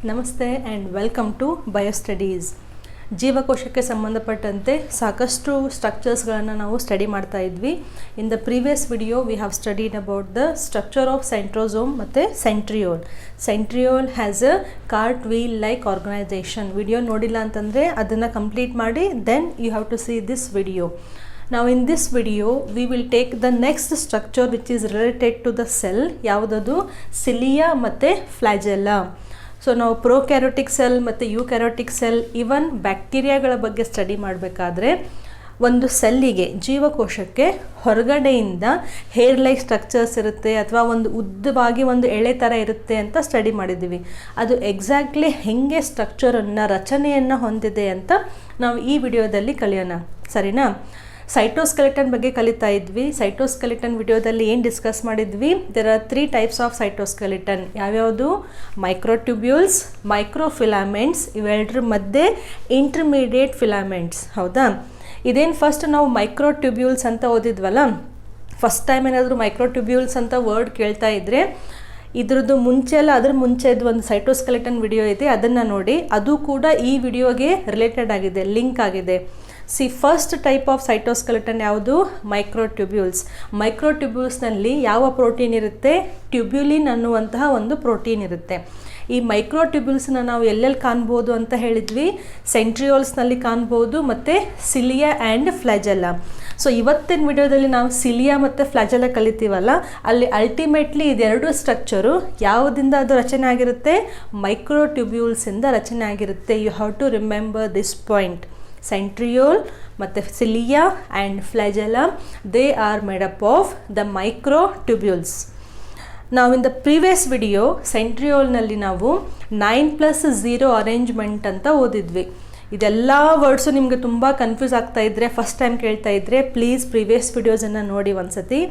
ನಮಸ್ತೆ and welcome to biostudies. ಜೀವಕೋಶಕ್ಕೆ ಸಂಬಂಧಪಟ್ಟಂತೆ ಸಾಕಷ್ಟು ಸ್ಟ್ರಕ್ಚರ್ಸ್ಗಳನ್ನು ನಾವು ಸ್ಟಡಿ ಮಾಡ್ತಾ ಇದ್ವಿ. In the previous video we have studied about the structure of centrosome ಮತ್ತು centriole. Centriole has a cartwheel like organisation. Video ನೋಡಿಲ್ಲ ಅಂತಂದರೆ ಅದನ್ನು ಕಂಪ್ಲೀಟ್ ಮಾಡಿ then you have to see this video. Now in this video we will take the next structure which is related to the cell. ಯಾವುದದು cilia ಮತ್ತು flagella. So ನಾವು ಪ್ರೋಕ್ಯಾರೋಟಿಕ್ cell ಮತ್ತು ಯೂಕ್ಯಾರೋಟಿಕ್ cell ಇವನ್ ಬ್ಯಾಕ್ಟೀರಿಯಾಗಳ ಬಗ್ಗೆ study ಮಾಡಬೇಕಾದ್ರೆ ಒಂದು ಸೆಲ್ಲಿಗೆ ಜೀವಕೋಶಕ್ಕೆ ಹೊರಗಡೆಯಿಂದ ಹೇರ್ ಲೈಕ್ ಸ್ಟ್ರಕ್ಚರ್ಸ್ ಇರುತ್ತೆ ಅಥವಾ ಒಂದು ಉದ್ದವಾಗಿ ಒಂದು ಎಳೆ ಥರ ಇರುತ್ತೆ ಅಂತ ಸ್ಟಡಿ ಮಾಡಿದ್ದೀವಿ. ಅದು ಎಕ್ಸಾಕ್ಟ್ಲಿ ಹೇಗೆ ಸ್ಟ್ರಕ್ಚರನ್ನು ರಚನೆಯನ್ನು ಹೊಂದಿದೆ ಅಂತ ನಾವು ಈ ವಿಡಿಯೋದಲ್ಲಿ ಕಲಿಯೋಣ, ಸರಿನಾ? ಸೈಟೋಸ್ಕೆಲಿಟನ್ ಬಗ್ಗೆ ಕಲಿತಾ ಇದ್ವಿ. ಸೈಟೋಸ್ಕೆಲಿಟನ್ ವಿಡಿಯೋದಲ್ಲಿ ಏನು ಡಿಸ್ಕಸ್ ಮಾಡಿದ್ವಿ? There are 3 types of cytoskeleton. ಯಾವ್ಯಾವುದು? ಮೈಕ್ರೋಟ್ಯೂಬ್ಯೂಲ್ಸ್, ಮೈಕ್ರೋಫಿಲಾಮೆಂಟ್ಸ್, ಇವೆರಡರ ಮಧ್ಯೆ ಇಂಟರ್ಮೀಡಿಯೇಟ್ ಫಿಲಾಮೆಂಟ್ಸ್. ಹೌದಾ? ಇದೇನು ಫಸ್ಟ್ ನಾವು ಮೈಕ್ರೋಟ್ಯೂಬ್ಯೂಲ್ಸ್ ಅಂತ ಓದಿದ್ವಲ್ಲ, ಫಸ್ಟ್ ಟೈಮ್ ಏನಾದರೂ ಮೈಕ್ರೋಟ್ಯೂಬ್ಯೂಲ್ಸ್ ಅಂತ ವರ್ಡ್ ಕೇಳ್ತಾ ಇದ್ದರೆ ಇದ್ರದ್ದು ಮುಂಚೆ ಅಲ್ಲ ಅದ್ರ ಮುಂಚೆದು ಒಂದು ಸೈಟೋಸ್ಕೆಲಿಟನ್ ವಿಡಿಯೋ ಇದೆ, ಅದನ್ನು ನೋಡಿ. ಅದು ಕೂಡ ಈ ವಿಡಿಯೋಗೆ ರಿಲೇಟೆಡ್ ಆಗಿದೆ, ಲಿಂಕ್ ಆಗಿದೆ. ಫಸ್ಟ್ ಟೈಪ್ ಆಫ್ ಸೈಟೋಸ್ಕೆಲಿಟನ್ ಯಾವುದು? ಮೈಕ್ರೋಟ್ಯೂಬ್ಯೂಲ್ಸ್. ಮೈಕ್ರೋಟ್ಯೂಬ್ಯೂಲ್ಸ್ನಲ್ಲಿ ಯಾವ ಪ್ರೋಟೀನ್ ಇರುತ್ತೆ? ಟ್ಯೂಬ್ಯುಲಿನ್ ಅನ್ನುವಂತಹ ಒಂದು ಪ್ರೋಟೀನ್ ಇರುತ್ತೆ. ಈ ಮೈಕ್ರೋಟ್ಯೂಬ್ಯೂಲ್ಸ್ನ ನಾವು ಎಲ್ಲೆಲ್ಲಿ ಕಾಣ್ಬೋದು ಅಂತ ಹೇಳಿದ್ವಿ? ಸೆಂಟ್ರಿಯೋಲ್ಸ್ನಲ್ಲಿ ಕಾಣ್ಬೋದು ಮತ್ತು ಸಿಲಿಯಾ ಆ್ಯಂಡ್ ಫ್ಲಾಜೆಲ್ಲಾ. ಸೊ ಇವತ್ತಿನ ವಿಡಿಯೋದಲ್ಲಿ ನಾವು ಸಿಲಿಯಾ ಮತ್ತು ಫ್ಲಾಜೆಲ್ಲಾ ಕಲಿತೀವಲ್ಲ, ಅಲ್ಲಿ ಅಲ್ಟಿಮೇಟ್ಲಿ ಇದೆರಡು ಸ್ಟ್ರಕ್ಚರು ಯಾವುದಿಂದ ಅದು ರಚನೆ ಆಗಿರುತ್ತೆ? ಮೈಕ್ರೋಟ್ಯೂಬ್ಯೂಲ್ಸಿಂದ ರಚನೆ ಆಗಿರುತ್ತೆ. You have to remember this point. Centriole ಮತ್ತು cilia and flagella, they are made up of the microtubules. ನಾವು ಇನ್ ದ ಪ್ರೀವಿಯಸ್ ವಿಡಿಯೋ ಸೆಂಟ್ರಿಯೋಲ್ನಲ್ಲಿ ನಾವು 9+0 ಅರೇಂಜ್ಮೆಂಟ್ ಅಂತ ಓದಿದ್ವಿ. ಇದೆಲ್ಲ ವರ್ಡ್ಸು ನಿಮಗೆ ತುಂಬ ಕನ್ಫ್ಯೂಸ್ ಆಗ್ತಾ ಇದ್ದರೆ, ಫಸ್ಟ್ ಟೈಮ್ ಕೇಳ್ತಾ ಇದ್ದರೆ ಪ್ಲೀಸ್ ಪ್ರೀವಿಯಸ್ ವಿಡಿಯೋಸನ್ನು ನೋಡಿ ಒಂದ್ಸತಿ.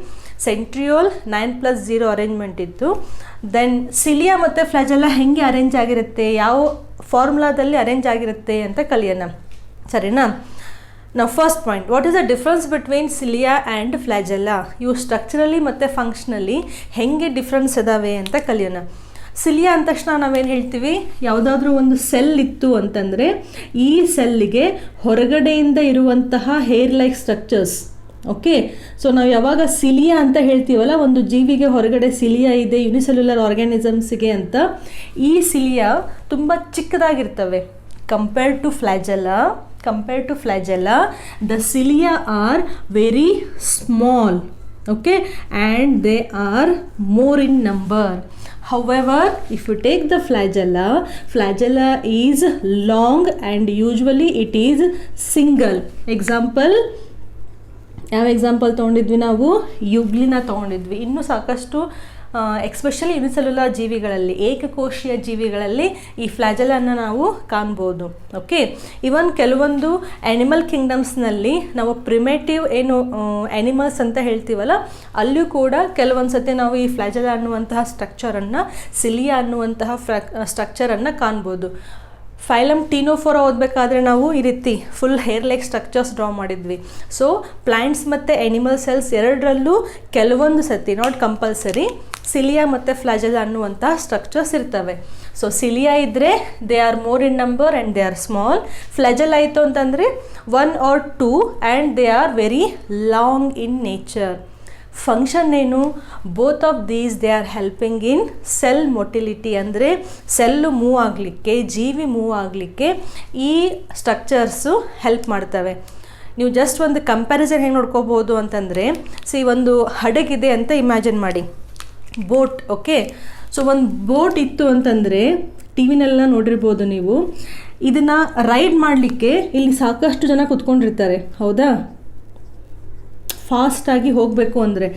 ಸೆಂಟ್ರಿಯೋಲ್ 9+0 ಅರೇಂಜ್ಮೆಂಟ್ ಇತ್ತು. ದೆನ್ ಸಿಲಿಯಾ ಮತ್ತು ಫ್ಲಾಜೆಲ್ಲಾ ಹೆಂಗೆ ಅರೇಂಜ್ ಆಗಿರುತ್ತೆ, ಯಾವ ಫಾರ್ಮುಲಾದಲ್ಲಿ ಅರೇಂಜ್ ಆಗಿರುತ್ತೆ ಅಂತ ಕಲಿಯೋಣ, ಸರಿನಾ? ನಾವು first point, what is the difference between cilia and flagella? ಇವು ಸ್ಟ್ರಕ್ಚರಲಿ ಮತ್ತು ಫಂಕ್ಷನಲಿ ಹೆಂಗೆ ಡಿಫ್ರೆನ್ಸ್ ಇದ್ದಾವೆ ಅಂತ ಕಲಿಯೋಣ. ಸಿಲಿಯಾ ಅಂದ ತಕ್ಷಣ ನಾವೇನು ಹೇಳ್ತೀವಿ? ಯಾವುದಾದ್ರೂ ಒಂದು ಸೆಲ್ ಇತ್ತು ಅಂತಂದರೆ ಈ ಸೆಲ್ಲಿಗೆ ಹೊರಗಡೆಯಿಂದ ಇರುವಂತಹ hair like structures. Okay, so ನಾವು ಯಾವಾಗ ಸಿಲಿಯಾ ಅಂತ ಹೇಳ್ತೀವಲ್ಲ, ಒಂದು ಜೀವಿಗೆ ಹೊರಗಡೆ ಸಿಲಿಯಾ ಇದೆ ಯುನಿಸೆಲ್ಯುಲರ್ ಆರ್ಗ್ಯಾನಿಸಮ್ಸ್ಗೆ ಅಂತ, ಈ ಸಿಲಿಯಾ ತುಂಬ ಚಿಕ್ಕದಾಗಿರ್ತವೆ compared to flagella. The cilia are very small, okay, and they are more in number. However, if you take the flagella is long and usually it is single. Example, ಯಾವ example ತೊಗೊಂಡಿದ್ವಿ ನಾವು? ಯುಗ್ಲಿನ ತೊಗೊಂಡಿದ್ವಿ. ಇನ್ನೂ ಸಾಕಷ್ಟು especially unicellular ಜೀವಿಗಳಲ್ಲಿ, ಏಕಕೋಶೀಯ ಜೀವಿಗಳಲ್ಲಿ ಈ ಫ್ಲಾಜೆಲ್ಲಾನ ನಾವು ಕಾಣ್ಬೋದು. Okay, ಇವನ್ ಕೆಲವೊಂದು ಆ್ಯನಿಮಲ್ ಕಿಂಗ್ಡಮ್ಸ್ನಲ್ಲಿ ನಾವು ಪ್ರಿಮೇಟಿವ್ ಏನು ಆ್ಯನಿಮಲ್ಸ್ ಅಂತ ಹೇಳ್ತೀವಲ್ಲ, ಅಲ್ಲೂ ಕೂಡ ಕೆಲವೊಂದು ಸತಿ ನಾವು ಈ ಫ್ಲಾಜೆಲ್ಲಾ ಅನ್ನುವಂತಹ ಸ್ಟ್ರಕ್ಚರನ್ನು, ಸಿಲಿಯಾ ಅನ್ನುವಂತಹ ಸ್ಟ್ರಕ್ಚರನ್ನು ಕಾಣ್ಬೋದು. ಫೈಲಮ್ ಟೀನೋಫೋರಾ ಓದಬೇಕಾದ್ರೆ ನಾವು ಈ ರೀತಿ full hair like structures draw ಮಾಡಿದ್ವಿ. ಸೊ ಪ್ಲ್ಯಾಂಟ್ಸ್ ಮತ್ತು ಆ್ಯನಿಮಲ್ ಸೆಲ್ಸ್ ಎರಡರಲ್ಲೂ ಕೆಲವೊಂದು ಸತಿ, ನಾಟ್ ಕಂಪಲ್ಸರಿ, ಸಿಲಿಯಾ ಮತ್ತು ಫ್ಲಾಜೆಲ್ಲಾ ಅನ್ನುವಂತಹ ಸ್ಟ್ರಕ್ಚರ್ಸ್ ಇರ್ತವೆ. ಸೊ ಸಿಲಿಯಾ ಇದ್ದರೆ they are more in number and they are small. Flagella ಆಯಿತು ಅಂತಂದರೆ 1 or 2 and they are very long in nature. Function ಏನು? Both of these they are helping in cell motility. ಅಂದರೆ cell move ಆಗಲಿಕ್ಕೆ, ಜೀವಿ move ಆಗಲಿಕ್ಕೆ ಈ structures help ಮಾಡ್ತವೆ. ನೀವು ಜಸ್ಟ್ ಒಂದು ಕಂಪ್ಯಾರಿಸನ್ ಹೆಂಗೆ ನೋಡ್ಕೋಬೋದು ಅಂತಂದರೆ, ಒಂದು ಹಡಗಿದೆ ಅಂತ ಇಮ್ಯಾಜಿನ್ ಮಾಡಿ, ಬೋಟ್. ಓಕೆ, ಸೊ ಒಂದು ಬೋಟ್ ಇತ್ತು ಅಂತಂದರೆ, ಟಿ ವಿನೆಲ್ಲ ನೋಡಿರ್ಬೋದು ನೀವು, ಇದನ್ನು ರೈಡ್ ಮಾಡಲಿಕ್ಕೆ ಇಲ್ಲಿ ಸಾಕಷ್ಟು ಜನ ಕೂತ್ಕೊಂಡಿರ್ತಾರೆ, ಹೌದಾ? ಫಾಸ್ಟಾಗಿ ಹೋಗಬೇಕು ಅಂದರೆ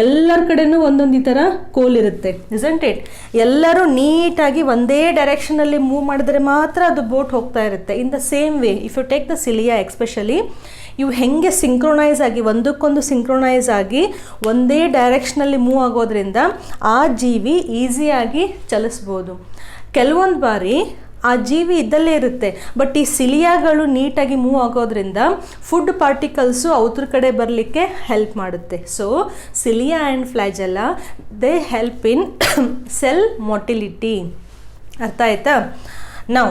ಎಲ್ಲರ ಕಡೆನೂ ಒಂದೊಂದು ಈ ಥರ ಕೋಲಿರುತ್ತೆ, ಇಸಂಟ್ ಇಟ್? ಎಲ್ಲರೂ ನೀಟಾಗಿ ಒಂದೇ ಡೈರೆಕ್ಷನಲ್ಲಿ ಮೂವ್ ಮಾಡಿದ್ರೆ ಮಾತ್ರ ಅದು ಬೋಟ್ ಹೋಗ್ತಾ ಇರುತ್ತೆ. In the same way if you take the cilia especially, ಇವು ಹೆಂಗೆ ಸಿಂಕ್ರೊನೈಸ್ ಆಗಿ, ಒಂದಕ್ಕೊಂದು ಸಿಂಕ್ರೊನೈಸ್ ಆಗಿ ಒಂದೇ ಡೈರೆಕ್ಷನಲ್ಲಿ ಮೂವ್ ಆಗೋದ್ರಿಂದ ಆ ಜೀವಿ ಈಸಿಯಾಗಿ ಚಲಿಸ್ಬೋದು. ಕೆಲವೊಂದು ಬಾರಿ ಆ ಜೀವಿ ಇದ್ದಲ್ಲೇ ಇರುತ್ತೆ, ಬಟ್ ಈ ಸಿಲಿಯಾಗಳು ನೀಟಾಗಿ ಮೂವ್ ಆಗೋದ್ರಿಂದ ಫುಡ್ ಪಾರ್ಟಿಕಲ್ಸು ಅವ್ರ ಕಡೆ ಬರಲಿಕ್ಕೆ ಹೆಲ್ಪ್ ಮಾಡುತ್ತೆ. So cilia and flagella they help in cell motility. ಅರ್ಥ ಆಯ್ತಾ? Now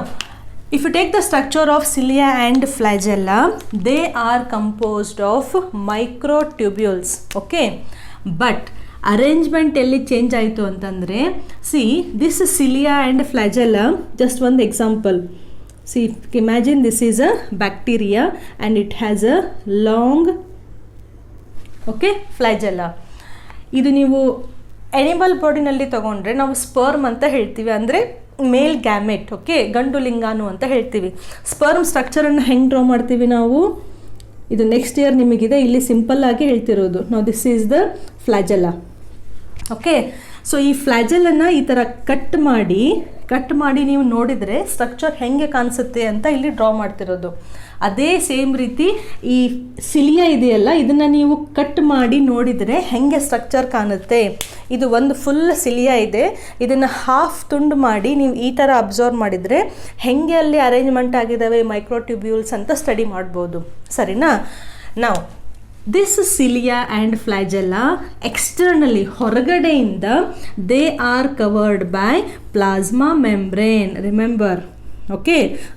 if you take the structure of cilia and flagella, they are composed of microtubules. Okay, but arrangement ಎಲ್ಲಿ change ಆಯಿತು ಅಂತಂದರೆ, see this cilia and flagella, just ಒಂದು example. See imagine this is a bacteria and it has a long flagella. ಇದು ನೀವು animal ಬಾಡಿನಲ್ಲಿ ತೊಗೊಂಡ್ರೆ ನಾವು sperm ಅಂತ ಹೇಳ್ತೀವಿ, ಅಂದರೆ ಮೇಲ್ ಗ್ಯಾಮೆಟ್. ಗಂಡು ಲಿಂಗಾಣು ಅಂತ ಹೇಳ್ತೀವಿ. ಸ್ಪರ್ಮ್ ಸ್ಟ್ರಕ್ಚರನ್ನು ಹೆಂಗೆ ಡ್ರಾ ಮಾಡ್ತೀವಿ ನಾವು, ಇದು ನೆಕ್ಸ್ಟ್ ಇಯರ್ ನಿಮಗಿದೆ, ಇಲ್ಲಿ ಸಿಂಪಲ್ ಆಗಿ ಹೇಳ್ತಿರೋದು. ನಾವು this is the flagella. So ಈ ಫ್ಲಾಜೆಲ್ಲನ್ನು ಈ ಥರ ಕಟ್ ಮಾಡಿ ನೀವು ನೋಡಿದರೆ ಸ್ಟ್ರಕ್ಚರ್ ಹೆಂಗೆ ಕಾಣಿಸುತ್ತೆ ಅಂತ ಇಲ್ಲಿ ಡ್ರಾ ಮಾಡ್ತಿರೋದು. ಅದೇ ಸೇಮ್ ರೀತಿ ಈ ಸಿಲಿಯಾ ಇದೆಯಲ್ಲ, ಇದನ್ನು ನೀವು ಕಟ್ ಮಾಡಿ ನೋಡಿದರೆ ಹೆಂಗೆ ಸ್ಟ್ರಕ್ಚರ್ ಕಾಣುತ್ತೆ. ಇದು ಒಂದು ಫುಲ್ ಸಿಲಿಯಾ ಇದೆ, ಇದನ್ನು ಹಾಫ್ ತುಂಡು ಮಾಡಿ ನೀವು ಈ ಥರ ಅಬ್ಸರ್ವ್ ಮಾಡಿದರೆ ಹೆಂಗೆ ಅಲ್ಲಿ ಅರೇಂಜ್ಮೆಂಟ್ ಆಗಿದ್ದಾವೆ ಮೈಕ್ರೋಟ್ಯೂಬ್ಯೂಲ್ಸ್ ಅಂತ ಸ್ಟಡಿ ಮಾಡ್ಬೋದು. ಸರಿನಾ? ನಾವು this cilia and flagella externally, ಹೊರಗಡೆಯಿಂದ, they are covered by plasma membrane. Remember,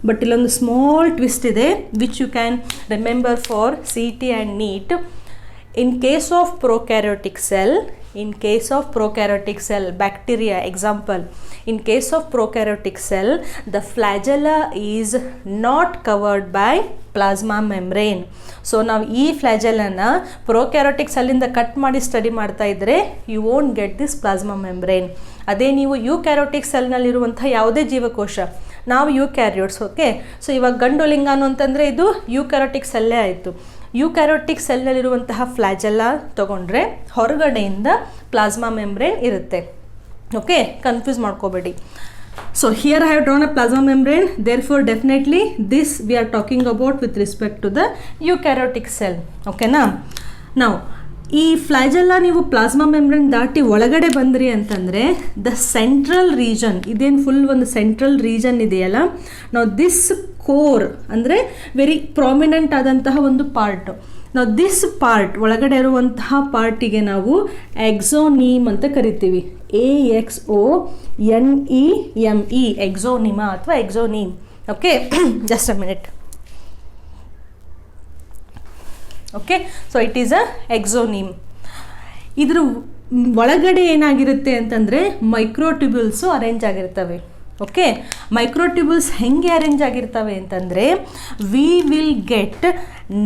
but ಇಲ್ಲೊಂದು ಸ್ಮಾಲ್ ಟ್ವಿಸ್ಟ್ ಇದೆ which you can remember for CT and NEET. In case of prokaryotic cell, bacteria example, in case of prokaryotic cell, the flagella is not covered by plasma membrane. So now ಈ ಫ್ಲಾಜೆಲ್ಲನ ಪ್ರೊಕ್ಯಾರೋಟಿಕ್ ಸೆಲ್ಲಿಂದ cut ಮಾಡಿ study ಮಾಡ್ತಾ ಇದ್ದರೆ you won't get this plasma membrane. ಅದೇ ನೀವು ಯೂಕ್ಯಾರೋಟಿಕ್ ಸೆಲ್ನಲ್ಲಿರುವಂಥ ಯಾವುದೇ ಜೀವಕೋಶ, ನಾವು ಯೂಕ್ಯಾರಿಯೋಟ್ಸ್. So ಇವಾಗ ಗಂಡು ಲಿಂಗಾಣು ಅಂತಂದರೆ ಇದು ಯೂಕ್ಯಾರೋಟಿಕ್ ಸೆಲ್ಲೇ ಆಯಿತು. ಯೂಕ್ಯಾರೋಟಿಕ್ ಸೆಲ್ನಲ್ಲಿರುವಂತಹ ಫ್ಲಾಜೆಲ್ಲಾ ತೊಗೊಂಡ್ರೆ ಹೊರಗಡೆಯಿಂದ ಪ್ಲಾಸ್ಮಾ ಮೆಂಬ್ರೇನ್ ಇರುತ್ತೆ. ಕನ್ಫ್ಯೂಸ್ ಮಾಡ್ಕೋಬೇಡಿ. So here I have drawn a plasma membrane, therefore definitely this we are talking about with respect to the eukaryotic cell. ಓಕೆನಾ? ನಾವು ಈ ಫ್ಲಾಜೆಲ್ಲಾ ನೀವು ಪ್ಲಾಸ್ಮಾ ಮೆಂಬ್ರೇನ್ ದಾಟಿ ಒಳಗಡೆ ಬಂದ್ರಿ ಅಂತಂದರೆ ದ ಸೆಂಟ್ರಲ್ ರೀಜನ್, ಇದೇನು ಫುಲ್ ಒಂದು ಸೆಂಟ್ರಲ್ ರೀಜನ್ ಇದೆಯಲ್ಲ, ನಾವು ದಿಸ್ ಕೋರ್ ಅಂದರೆ ವೆರಿ ಪ್ರಾಮಿನೆಂಟ್ ಆದಂತಹ ಒಂದು ಪಾರ್ಟ್. ನಾವು ದಿಸ್ ಪಾರ್ಟ್, ಒಳಗಡೆ ಇರುವಂತಹ ಪಾರ್ಟಿಗೆ ನಾವು ಎಕ್ಸೋನೀಮ್ ಅಂತ ಕರಿತೀವಿ. AXONEME, ಎಕ್ಸೋನಿಮಾ ಅಥವಾ axoneme. Just a minute. So it is a axoneme. ಇದ್ರ ಒಳಗಡೆ ಏನಾಗಿರುತ್ತೆ ಅಂತಂದರೆ ಮೈಕ್ರೋಟ್ಯೂಬ್ಯೂಲ್ಸು ಅರೇಂಜ್ ಆಗಿರ್ತವೆ. ಮೈಕ್ರೋಟ್ಯೂಬ್ಯೂಲ್ಸ್ ಹೆಂಗೆ ಅರೇಂಜ್ ಆಗಿರ್ತವೆ ಅಂತಂದರೆ we will get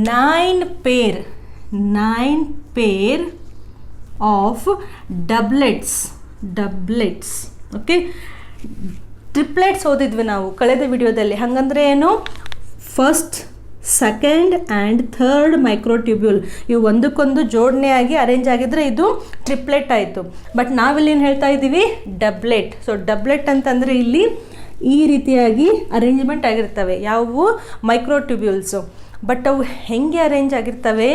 9 pair of doublets. Triplets ಓದಿದ್ವಿ ನಾವು ಕಳೆದ ವಿಡಿಯೋದಲ್ಲಿ. ಹಾಗಂದ್ರೆ ಏನು? First, second and third microtubule ಇವು ಒಂದಕ್ಕೊಂದು ಜೋಡಣೆಯಾಗಿ ಅರೇಂಜ್ ಆಗಿದ್ರೆ ಇದು ಟ್ರಿಪ್ಲೆಟ್ ಆಯಿತು. ಬಟ್ ನಾವಿಲ್ಲೇನು ಹೇಳ್ತಾ ಇದ್ದೀವಿ? ಡಬ್ಲೆಟ್. ಸೊ ಡಬ್ಲೆಟ್ ಅಂತಂದರೆ ಇಲ್ಲಿ ಈ ರೀತಿಯಾಗಿ ಅರೇಂಜ್ಮೆಂಟ್ ಆಗಿರ್ತವೆ ಯಾವುವು? ಮೈಕ್ರೋಟ್ಯೂಬ್ಯೂಲ್ಸು. ಬಟ್ ಅವು ಹೆಂಗೆ ಅರೇಂಜ್ ಆಗಿರ್ತವೆ?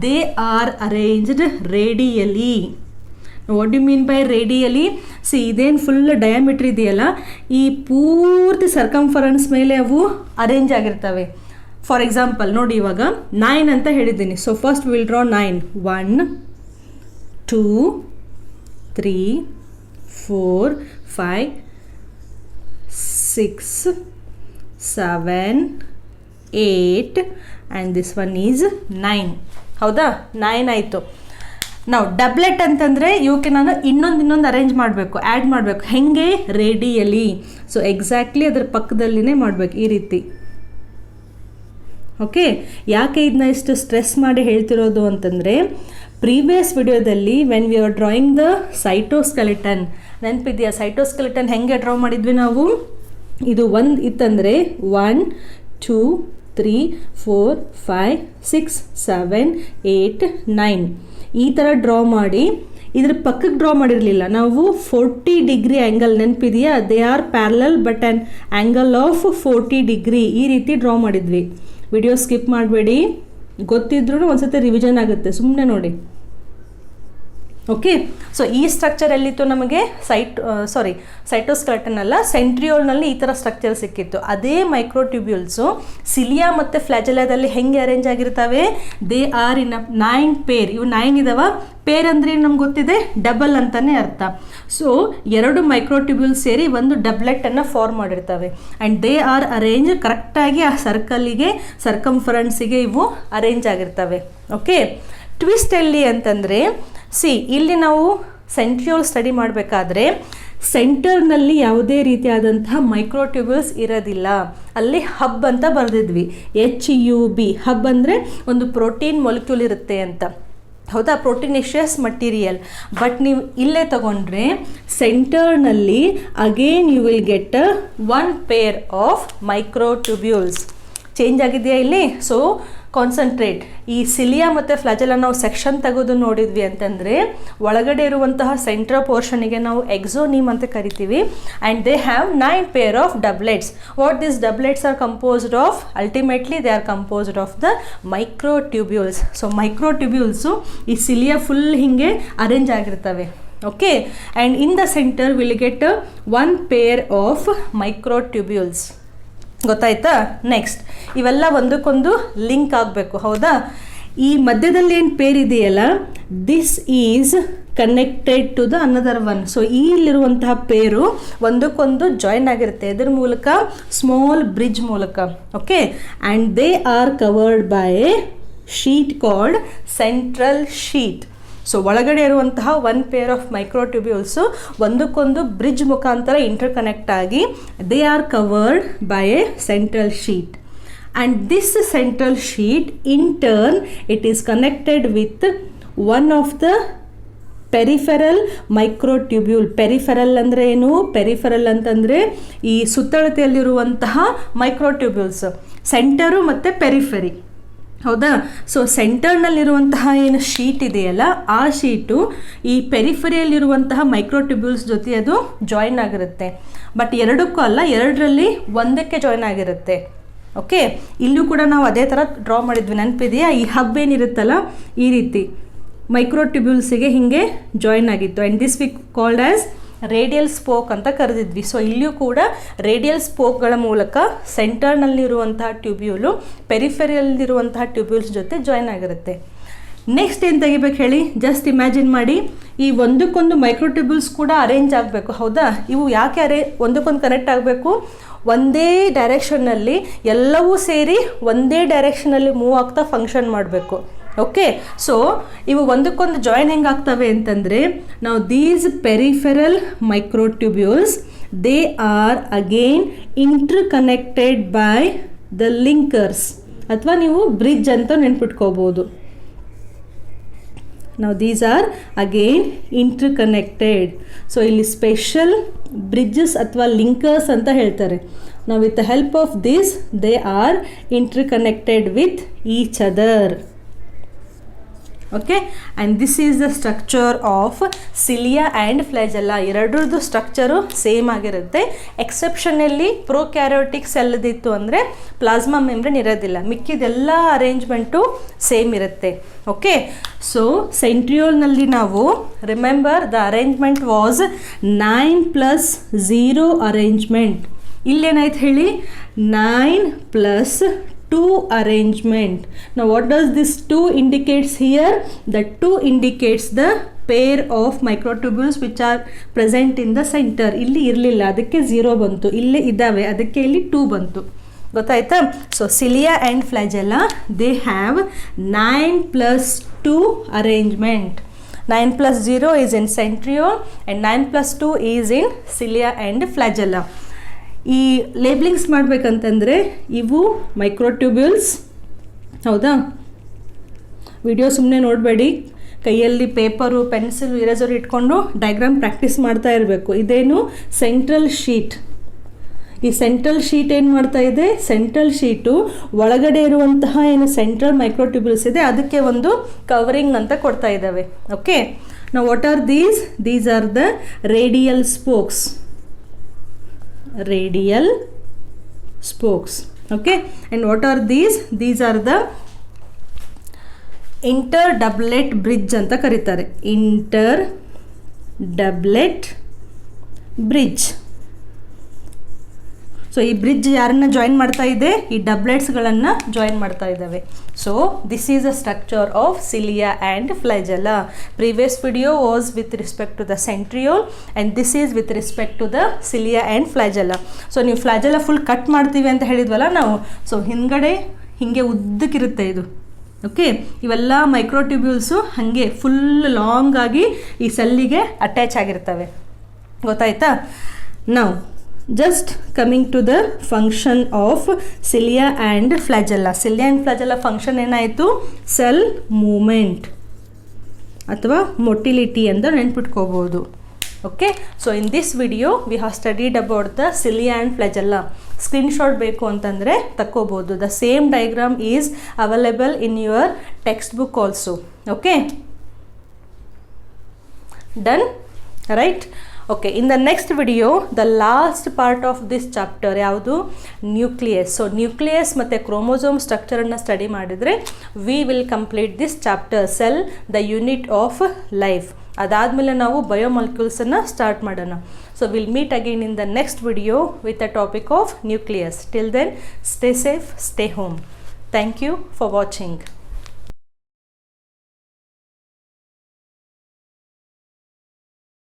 They are arranged radially. What do mean by radially? C ಇದೇನು ಫುಲ್ ಡಯಾಮೀಟ್ರ್ ಇದೆಯಲ್ಲ, ಈ ಪೂರ್ತಿ ಸರ್ಕಂಫರೆನ್ಸ್ ಮೇಲೆ ಅವು ಅರೇಂಜ್ ಆಗಿರ್ತವೆ. ಫಾರ್ ಎಕ್ಸಾಂಪಲ್ ನೋಡಿ, ಇವಾಗ 9 ಅಂತ ಹೇಳಿದ್ದೀನಿ. So first will draw 9. 1 2 3 4 5 6 7 8 and this one is 9. ಹೌದಾ? 9 ಆಯಿತು. ನಾವು ಡಬ್ಲೆಟ್ ಅಂತಂದರೆ ಇವಕ್ಕೆ ನಾನು ಇನ್ನೊಂದು ಅರೇಂಜ್ ಮಾಡಬೇಕು, ಆ್ಯಡ್ ಮಾಡಬೇಕು. ಹೆಂಗೆ? ರೇಡಿಯಲಿ. ಸೊ ಎಕ್ಸಾಕ್ಟ್ಲಿ ಅದರ ಪಕ್ಕದಲ್ಲಿನೇ ಮಾಡಬೇಕು ಈ ರೀತಿ. ಯಾಕೆ ಇದನ್ನ ಇಷ್ಟು ಸ್ಟ್ರೆಸ್ ಮಾಡಿ ಹೇಳ್ತಿರೋದು ಅಂತಂದರೆ ಪ್ರೀವಿಯಸ್ ವಿಡಿಯೋದಲ್ಲಿ when we are drawing the cytoskeleton, ನೆನಪಿದೆಯಾ? ಸೈಟೋಸ್ಕೆಲಿಟನ್ ಹೆಂಗೆ ಡ್ರಾ ಮಾಡಿದ್ವಿ ನಾವು? ಇದು ಒಂದು ಇತ್ತಂದರೆ 1 2 3 4 5 6 7 8 9 ಈ ಥರ ಡ್ರಾ ಮಾಡಿ ಇದ್ರ ಪಕ್ಕಕ್ಕೆ ಡ್ರಾ ಮಾಡಿರಲಿಲ್ಲ ನಾವು. 40 ಡಿಗ್ರಿ ಆ್ಯಂಗಲ್, ನೆನಪಿದೆಯಾ? They are parallel but an angle of 40 degree ಈ ರೀತಿ ಡ್ರಾ ಮಾಡಿದ್ವಿ. ವಿಡಿಯೋ ಸ್ಕಿಪ್ ಮಾಡಬೇಡಿ, ಗೊತ್ತಿದ್ರೂ ಒಂದ್ಸತಿ ರಿವಿಷನ್ ಆಗುತ್ತೆ, ಸುಮ್ಮನೆ ನೋಡಿ. ಓಕೆ. ಸೊ ಈ ಸ್ಟ್ರಕ್ಚರ್ ಎಲ್ಲಿತ್ತು ನಮಗೆ ಸೈಟೋಸ್ಕೆಲೆಟನ್ ಅಲ್ಲ, ಸೆಂಟ್ರಿಯೋಲ್ನಲ್ಲಿ ಈ ಥರ ಸ್ಟ್ರಕ್ಚರ್ ಸಿಕ್ಕಿತ್ತು. ಅದೇ ಮೈಕ್ರೋಟ್ಯೂಬ್ಯೂಲ್ಸು ಸಿಲಿಯಾ ಮತ್ತು ಫ್ಲಾಜೆಲಾದಲ್ಲಿ ಹೆಂಗೆ ಅರೇಂಜ್ ಆಗಿರ್ತವೆ? They are in 9 pair. ಇವು 9 ಇದಾವ. ಪೇರ್ ಅಂದರೆ ನಮ್ಗೆ ಗೊತ್ತಿದೆ, ಡಬಲ್ ಅಂತಲೇ ಅರ್ಥ. ಸೊ 2 ಮೈಕ್ರೋಟ್ಯೂಬ್ಯೂಲ್ಸ್ ಸೇರಿ ಒಂದು ಡಬ್ಲೆಟನ್ನು ಫಾರ್ಮ್ ಮಾಡಿರ್ತವೆ. ಆ್ಯಂಡ್ ದೇ ಆರ್ ಅರೇಂಜ್ ಕರೆಕ್ಟಾಗಿ ಆ ಸರ್ಕಲ್ಲಿಗೆ, ಸರ್ಕಂಫರೆನ್ಸಿಗೆ ಇವು ಅರೇಂಜ್ ಆಗಿರ್ತವೆ. ಓಕೆ. ಟ್ವಿಸ್ಟ್ ಎಲ್ಲಿ ಅಂತಂದರೆ, ಇಲ್ಲಿ ನಾವು ಸೆಂಟ್ರಿಯೋಲ್ ಸ್ಟಡಿ ಮಾಡಬೇಕಾದ್ರೆ ಸೆಂಟರ್ನಲ್ಲಿ ಯಾವುದೇ ರೀತಿಯಾದಂತಹ ಮೈಕ್ರೋಟ್ಯೂಬ್ಯೂಲ್ಸ್ ಇರೋದಿಲ್ಲ. ಅಲ್ಲಿ ಹಬ್ ಅಂತ ಬರೆದಿದ್ವಿ, HUB. ಹಬ್ ಅಂದರೆ ಒಂದು ಪ್ರೋಟೀನ್ ಮೊಲಿಕ್ಯೂಲ್ ಇರುತ್ತೆ ಅಂತ, ಹೌದಾ, ಪ್ರೋಟೀನೇಷಿಯಸ್ ಮಟೀರಿಯಲ್. ಬಟ್ ನೀವು ಇಲ್ಲೇ ತಗೊಂಡ್ರೆ ಸೆಂಟರ್ನಲ್ಲಿ again you will get 1 pair of microtubules. Change ಆಗಿದೆಯಾ ಇಲ್ಲಿ? So concentrate. ಈ ಸಿಲಿಯಾ ಮತ್ತು ಫ್ಲಾಜೆಲಾ ನಾವು ಸೆಕ್ಷನ್ ತೆಗೆದು ನೋಡಿದ್ವಿ ಅಂತಂದರೆ ಒಳಗಡೆ ಇರುವಂತಹ ಸೆಂಟ್ರಲ್ ಪೋರ್ಷನಿಗೆ ನಾವು ಎಕ್ಸೋನೀಮ್ ಅಂತ ಕರಿತೀವಿ. And they have 9 pair of doublets. What this doublets are composed of? Ultimately they are composed of the microtubules. So microtubules ಈ ಸಿಲಿಯಾ ಫುಲ್ ಹಿಂಗೆ ಅರೇಂಜ್ ಆಗಿರ್ತವೆ. Okay. And in the centre will get 1 pair of microtubules. ಗೊತ್ತಾಯ್ತಾ? Next, ಇವೆಲ್ಲ ಒಂದಕ್ಕೊಂದು link ಆಗಬೇಕು, ಹೌದಾ? ಈ ಮಧ್ಯದಲ್ಲಿ ಏನು ಪೇರ್ ಇದೆಯಲ್ಲ, this is connected to the another one. So ಇಲ್ಲಿರುವಂತಹ ಪೇರು ಒಂದಕ್ಕೊಂದು ಜಾಯಿನ್ ಆಗಿರುತ್ತೆ ಇದ್ರ ಮೂಲಕ, ಸ್ಮಾಲ್ ಬ್ರಿಡ್ಜ್ ಮೂಲಕ. Okay. And they are covered by sheet called central sheet. So ಒಳಗಡೆ ಇರುವಂತಹ 1 ಪೇರ್ ಆಫ್ ಮೈಕ್ರೋಟ್ಯೂಬ್ಯೂಲ್ಸು ಒಂದಕ್ಕೊಂದು ಬ್ರಿಡ್ಜ್ ಮುಖಾಂತರ ಇಂಟರ್ ಕನೆಕ್ಟ್ ಆಗಿ they are covered by a central sheet. And this central sheet in turn it is connected with one of the peripheral microtubule. Peripheral ಅಂದರೆ ಏನು? Peripheral ಅಂತಂದರೆ ಈ ಸುತ್ತಳತೆಯಲ್ಲಿರುವಂತಹ microtubules, centre ಮತ್ತು periphery, ಹೌದಾ? So ಸೆಂಟರ್ನಲ್ಲಿರುವಂತಹ ಏನು sheet ಇದೆಯಲ್ಲ, ಆ ಶೀಟು ಈ ಪೆರಿಫೆರಿಯಲ್ಲಿರುವಂತಹ ಮೈಕ್ರೋಟ್ಯೂಬ್ಯೂಲ್ಸ್ ಜೊತೆ ಅದು ಜಾಯಿನ್ ಆಗಿರುತ್ತೆ. ಬಟ್ ಎರಡಕ್ಕೂ ಅಲ್ಲ, ಎರಡರಲ್ಲಿ ಒಂದಕ್ಕೆ ಜಾಯಿನ್ ಆಗಿರುತ್ತೆ. ಓಕೆ. ಇಲ್ಲೂ ಕೂಡ ನಾವು ಅದೇ ಥರ ಡ್ರಾ ಮಾಡಿದ್ವಿ, ನೆನಪಿದೆಯಾ? ಈ ಹಬ್ ಏನಿರುತ್ತಲ್ಲ, ಈ ರೀತಿ ಮೈಕ್ರೋಟ್ಯೂಬ್ಯೂಲ್ಸಿಗೆ ಹೀಗೆ ಜಾಯಿನ್ ಆಗಿತ್ತು. And this we called as radial spoke ಅಂತ ಕರೆದಿದ್ವಿ. ಸೊ ಇಲ್ಲಿಯೂ ಕೂಡ ರೇಡಿಯಲ್ ಸ್ಪೋಕ್ಗಳ ಮೂಲಕ ಸೆಂಟರ್ನಲ್ಲಿರುವಂತಹ ಟ್ಯೂಬ್ಯೂಲು ಪೆರಿಫೆರಿಯಲ್ಲಿರುವಂತಹ ಟ್ಯೂಬ್ಯೂಲ್ಸ್ ಜೊತೆ ಜಾಯಿನ್ ಆಗಿರುತ್ತೆ. ನೆಕ್ಸ್ಟ್ ಏನು ತೆಗಿಬೇಕು ಹೇಳಿ? ಜಸ್ಟ್ ಇಮ್ಯಾಜಿನ್ ಮಾಡಿ, ಈ ಒಂದಕ್ಕೊಂದು ಮೈಕ್ರೋಟ್ಯೂಬ್ಯೂಲ್ಸ್ ಕೂಡ ಅರೇಂಜ್ ಆಗಬೇಕು, ಹೌದಾ? ಇವು ಯಾಕೆ ಒಂದಕ್ಕೊಂದು ಕನೆಕ್ಟ್ ಆಗಬೇಕು? ಒಂದೇ ಡೈರೆಕ್ಷನ್ನಲ್ಲಿ ಎಲ್ಲವೂ ಸೇರಿ ಒಂದೇ ಡೈರೆಕ್ಷನಲ್ಲಿ ಮೂವ್ ಆಗ್ತಾ ಫಂಕ್ಷನ್ ಮಾಡಬೇಕು. ಓಕೆ. ಸೊ ಇವು ಒಂದಕ್ಕೊಂದು ಜಾಯಿನ್ ಹೆಂಗೆ ಆಗ್ತವೆ ಅಂತಂದರೆ, ನಾವು these peripheral microtubules they are again inter connected by the linkers, ಅಥವಾ ನೀವು ಬ್ರಿಡ್ಜ್ ಅಂತ ನೆನ್ಪಿಟ್ಕೋಬೋದು. ನಾವು these are again inter connected. So ಇಲ್ಲಿ ಸ್ಪೆಷಲ್ ಬ್ರಿಡ್ಜಸ್ ಅಥವಾ ಲಿಂಕರ್ಸ್ ಅಂತ ಹೇಳ್ತಾರೆ. ನಾವು with the help of this they are inter connected with each other. Okay. And this is the structure of cilia and flagella. ಎರಡರದ್ದು structure same ಆಗಿರುತ್ತೆ. Exceptionally prokaryotic ಸೆಲ್ದಿತ್ತು ಅಂದರೆ plasma membrane ಇರೋದಿಲ್ಲ, ಮಿಕ್ಕಿದೆಲ್ಲ ಅರೇಂಜ್ಮೆಂಟು ಸೇಮ್ ಇರುತ್ತೆ. ಓಕೆ. ಸೊ ಸೆಂಟ್ರಿಯೋಲ್ನಲ್ಲಿ ನಾವು remember the arrangement was 9+0 arrangement. ಇಲ್ಲೇನಾಯ್ತು ಹೇಳಿ? 9+2 arrangement. Now what does this 2 indicates here? The 2 indicates the pair of microtubules which are present in the center. ಇಲ್ಲಿ ಇರಲಿಲ್ಲ, ಅದಕ್ಕೆ 0 ಬಂತು. ಇಲ್ಲೇ ಇದ್ದಾವೆ, ಅದಕ್ಕೆ ಇಲ್ಲಿ 2 ಬಂತು. ಗೊತ್ತಾಯ್ತಾ? So cilia and flagella they have 9+2 arrangement. 9+0 is in centriole and 9+2 is in cilia and flagella. ಈ ಲೇಬ್ಲಿಂಗ್ಸ್ ಮಾಡಬೇಕಂತಂದರೆ ಇವು ಮೈಕ್ರೋಟ್ಯೂಬ್ಯೂಲ್ಸ್, ಹೌದಾ? ವಿಡಿಯೋ ಸುಮ್ಮನೆ ನೋಡಬೇಡಿ, ಕೈಯಲ್ಲಿ ಪೇಪರು, ಪೆನ್ಸಿಲ್, ಇರೇಸರ್ ಇಟ್ಕೊಂಡು ಡಯಾಗ್ರಾಮ್ ಪ್ರಾಕ್ಟೀಸ್ ಮಾಡ್ತಾ ಇರಬೇಕು. ಇದೇನು ಸೆಂಟ್ರಲ್ ಶೀಟ್. ಈ ಸೆಂಟ್ರಲ್ ಶೀಟ್ ಏನು ಮಾಡ್ತಾ ಇದೆ? ಸೆಂಟ್ರಲ್ ಶೀಟು ಒಳಗಡೆ ಇರುವಂತಹ ಏನು ಸೆಂಟ್ರಲ್ ಮೈಕ್ರೋಟ್ಯೂಬ್ಯೂಲ್ಸ್ ಇದೆ ಅದಕ್ಕೆ ಒಂದು ಕವರಿಂಗ್ ಅಂತ ಕೊಡ್ತಾ ಇದ್ದಾವೆ. Okay. Now what are these? These are the radial spokes. Radial spokes. Okay. And what are these? These are the inter doublet bridge ಅಂತ ಕರೀತಾರೆ. Inter doublet bridge. ಸೊ ಈ ಬ್ರಿಡ್ಜ್ ಯಾರನ್ನ ಜಾಯಿನ್ ಮಾಡ್ತಾ ಇದೆ? ಈ ಡಬ್ಲೆಟ್ಸ್ಗಳನ್ನು ಜಾಯಿನ್ ಮಾಡ್ತಾ ಇದ್ದಾವೆ. So this is a structure of cilia and flagella. Previous video was with respect to the centriole and this is with respect to the cilia and flagella. So ನೀವು flagella full cut ಮಾಡ್ತೀವಿ ಅಂತ ಹೇಳಿದ್ವಲ್ಲ ನಾವು. So ಹಿಂದ್ಗಡೆ ಹೀಗೆ ಉದ್ದಕ್ಕಿರುತ್ತೆ ಇದು. Okay, ಇವೆಲ್ಲ ಮೈಕ್ರೋಟ್ಯೂಬ್ಯೂಲ್ಸು ಹಾಗೆ full long ಆಗಿ ಈ ಸೆಲ್ಲಿಗೆ ಅಟ್ಯಾಚ್ ಆಗಿರ್ತವೆ. ಗೊತ್ತಾಯ್ತಾ? ನಾವು just coming to the function of cilia and flagella. cilia and flagella function ಏನಾಯಿತು? ಸೆಲ್ ಮೂಮೆಂಟ್ ಅಥವಾ ಮೊಟಿಲಿಟಿ ಅಂತ ನೆನ್ಪಿಟ್ಕೋಬೋದು. Okay, so in this video we have studied about the cilia and flagella. Screenshot ಬೇಕು ಅಂತಂದರೆ ತಕ್ಕೋಬೋದು. The same diagram is available in your textbook also. Okay, done, right? Okay, in the next video the last part of this chapter ಯಾವುದು? Nucleus. So nucleus ಮತ್ತು chromosome ಸ್ಟ್ರಕ್ಚರನ್ನು study ಮಾಡಿದರೆ we will complete this chapter, cell the unit of life. ಅದಾದಮೇಲೆ ನಾವು ಬಯೋಮಾಲಿಕ್ಯೂಲ್ಸನ್ನು start ಮಾಡೋಣ. So will meet again in the next video with the topic of nucleus. Till then, stay safe, stay home. Thank you for watching.